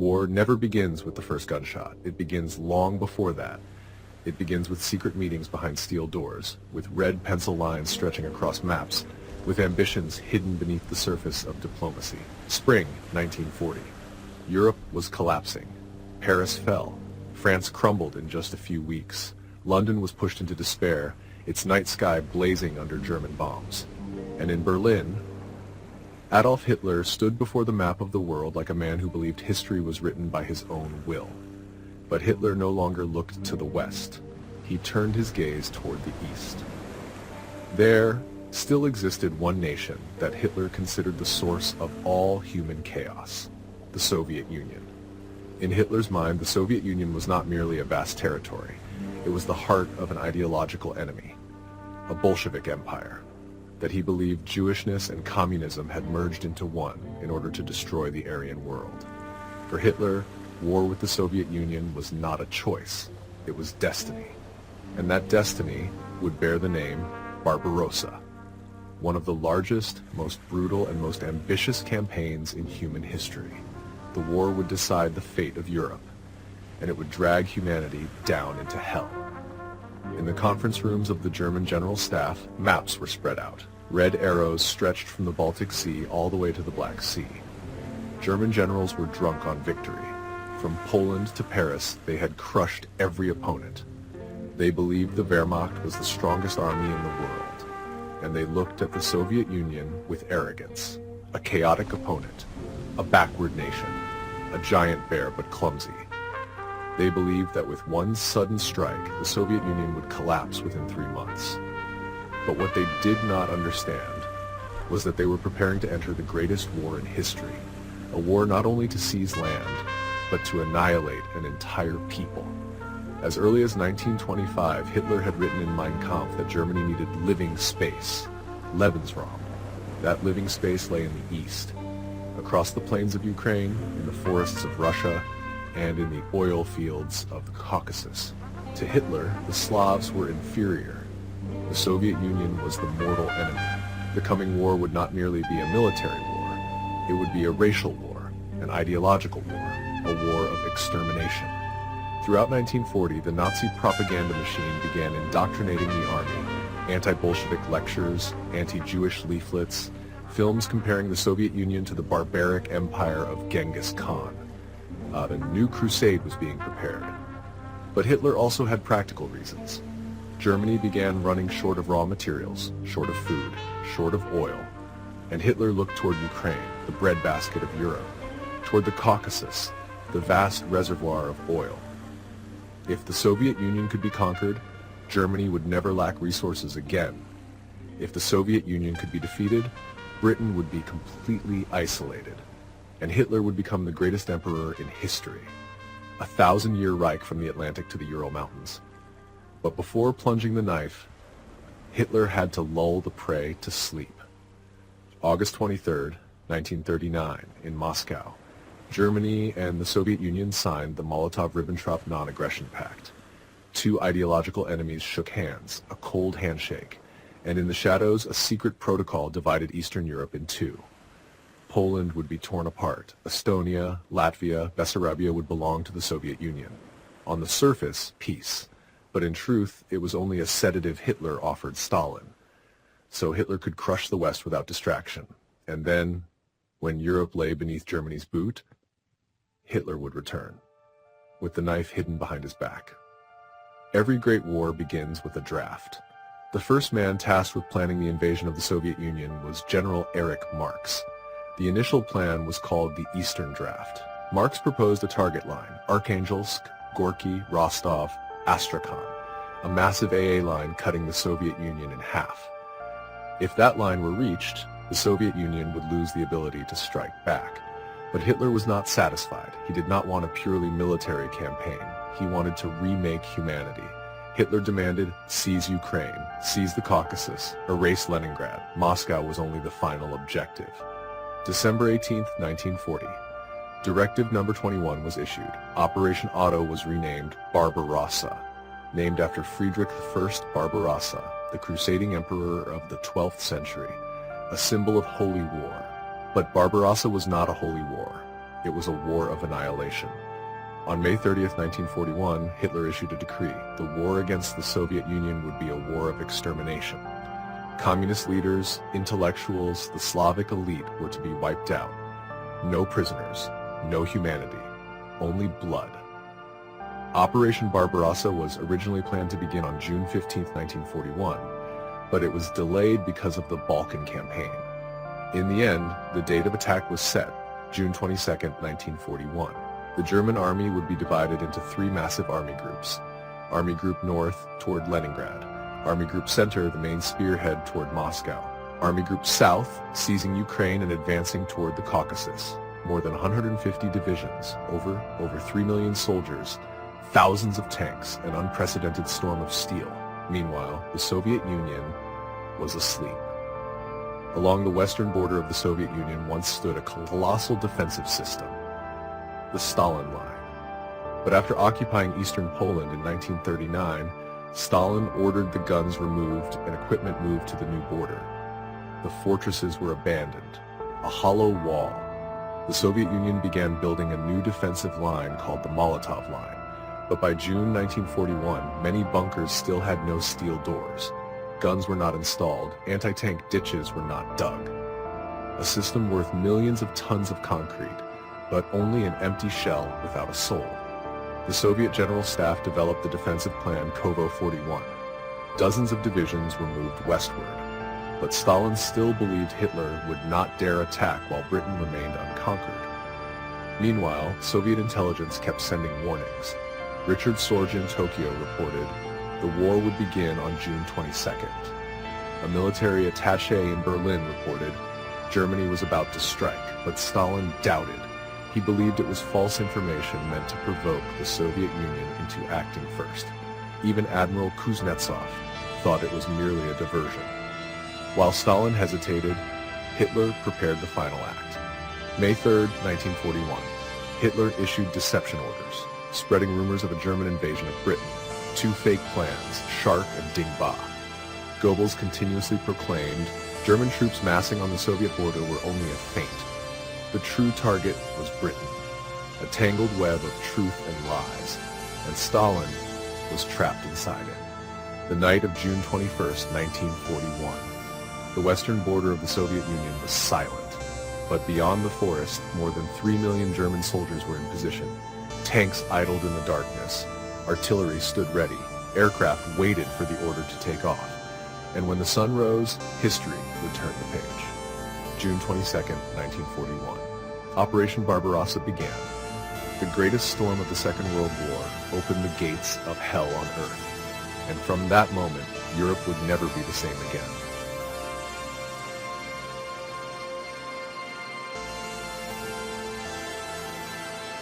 War never begins with the first gunshot. It begins long before that. It begins with secret meetings behind steel doors, with red pencil lines stretching across maps, with ambitions hidden beneath the surface of diplomacy. Spring 1940. Europe was collapsing. Paris fell. France crumbled in just a few weeks. London was pushed into despair, its night sky blazing under German bombs. And in Berlin, Adolf Hitler stood before the map of the world like a man who believed history was written by his own will. But Hitler no longer looked to the west. He turned his gaze toward the east. There still existed one nation that Hitler considered the source of all human chaos: the Soviet Union. In Hitler's mind, the Soviet Union was not merely a vast territory. It was the heart of an ideological enemy, a Bolshevik empire, that he believed Jewishness and communism had merged into one in order to destroy the Aryan world. For Hitler, war with the Soviet Union was not a choice, it was destiny. And that destiny would bear the name Barbarossa, one of the largest, most brutal, and most ambitious campaigns in human history. The war would decide the fate of Europe, and it would drag humanity down into hell. In the conference rooms of the German General Staff, maps were spread out. Red arrows stretched from the Baltic Sea all the way to the Black Sea. German generals were drunk on victory. From Poland to Paris, they had crushed every opponent. They believed the Wehrmacht was the strongest army in the world, and they looked at the Soviet Union with arrogance, a chaotic opponent, a backward nation, a giant bear but clumsy. They believed that with one sudden strike, the Soviet Union would collapse within 3 months. But what they did not understand was that they were preparing to enter the greatest war in history, a war not only to seize land, but to annihilate an entire people. As early as 1925, Hitler had written in Mein Kampf that Germany needed living space, Lebensraum. That living space lay in the east, across the plains of Ukraine, in the forests of Russia, and in the oil fields of the Caucasus. To Hitler, the Slavs were inferior. The Soviet Union was the mortal enemy. The coming war would not merely be a military war. It would be a racial war, an ideological war, a war of extermination. Throughout 1940, the Nazi propaganda machine began indoctrinating the army. Anti-Bolshevik lectures, anti-Jewish leaflets, films comparing the Soviet Union to the barbaric empire of Genghis Khan. A new crusade was being prepared. But Hitler also had practical reasons. Germany began running short of raw materials, short of food, short of oil, and Hitler looked toward Ukraine, the breadbasket of Europe, toward the Caucasus, the vast reservoir of oil. If the Soviet Union could be conquered, Germany would never lack resources again. If the Soviet Union could be defeated, Britain would be completely isolated, and Hitler would become the greatest emperor in history, a 1,000-year Reich from the Atlantic to the Ural Mountains. But before plunging the knife, Hitler had to lull the prey to sleep. August 23, 1939, in Moscow, Germany and the Soviet Union signed the Molotov-Ribbentrop Non-Aggression Pact. Two ideological enemies shook hands, a cold handshake, and in the shadows a secret protocol divided Eastern Europe in two. Poland would be torn apart. Estonia, Latvia, Bessarabia would belong to the Soviet Union. On the surface, peace. But in truth, it was only a sedative Hitler offered Stalin. So Hitler could crush the West without distraction. And then, when Europe lay beneath Germany's boot, Hitler would return, with the knife hidden behind his back. Every great war begins with a draft. The first man tasked with planning the invasion of the Soviet Union was General Erich Marx. The initial plan was called the Eastern Draft. Marx proposed a target line: Arkhangelsk, Gorky, Rostov, Astrakhan, a massive AA line cutting the Soviet Union in half. If that line were reached, the Soviet Union would lose the ability to strike back. But Hitler was not satisfied. He did not want a purely military campaign. He wanted to remake humanity. Hitler demanded, seize Ukraine, seize the Caucasus, erase Leningrad. Moscow was only the final objective. December 18, 1940. Directive number 21 was issued. Operation Otto was renamed Barbarossa, named after Friedrich I Barbarossa, the crusading emperor of the 12th century, a symbol of holy war. But Barbarossa was not a holy war. It was a war of annihilation. On May 30th, 1941, Hitler issued a decree. The war against the Soviet Union would be a war of extermination. Communist leaders, intellectuals, the Slavic elite were to be wiped out. No prisoners, no humanity, only blood. Operation Barbarossa was originally planned to begin on June 15, 1941, but it was delayed because of the Balkan campaign. In the end, the date of attack was set, June 22, 1941. The German army would be divided into three massive army groups. Army Group North toward Leningrad, Army Group Center, the main spearhead toward Moscow, Army Group South, seizing Ukraine and advancing toward the Caucasus. More than 150 divisions, over 3 million soldiers, thousands of tanks, an unprecedented storm of steel. Meanwhile, the Soviet Union was asleep. Along the western border of the Soviet Union once stood a colossal defensive system, the Stalin Line. But after occupying eastern Poland in 1939, Stalin ordered the guns removed and equipment moved to the new border. The fortresses were abandoned, a hollow wall. The Soviet Union began building a new defensive line called the Molotov Line. But by June 1941, many bunkers still had no steel doors. Guns were not installed, anti-tank ditches were not dug. A system worth millions of tons of concrete, but only an empty shell without a soul. The Soviet General Staff developed the defensive plan Kovo 41. Dozens of divisions were moved westward, but Stalin still believed Hitler would not dare attack while Britain remained unconquered. Meanwhile, Soviet intelligence kept sending warnings. Richard Sorge in Tokyo reported, the war would begin on June 22nd. A military attaché in Berlin reported, Germany was about to strike, but Stalin doubted. He believed it was false information meant to provoke the Soviet Union into acting first. Even Admiral Kuznetsov thought it was merely a diversion. While Stalin hesitated, Hitler prepared the final act. May 3, 1941, Hitler issued deception orders, spreading rumors of a German invasion of Britain. Two fake plans, Shark and Dingba. Goebbels continuously proclaimed, German troops massing on the Soviet border were only a feint. The true target was Britain, a tangled web of truth and lies, and Stalin was trapped inside it. The night of June 21, 1941, the western border of the Soviet Union was silent, but beyond the forest, more than 3 million German soldiers were in position. Tanks idled in the darkness, artillery stood ready, aircraft waited for the order to take off, and when the sun rose, history would turn the page. June 22, 1941. Operation Barbarossa began. The greatest storm of the Second World War opened the gates of hell on earth, and from that moment, Europe would never be the same again.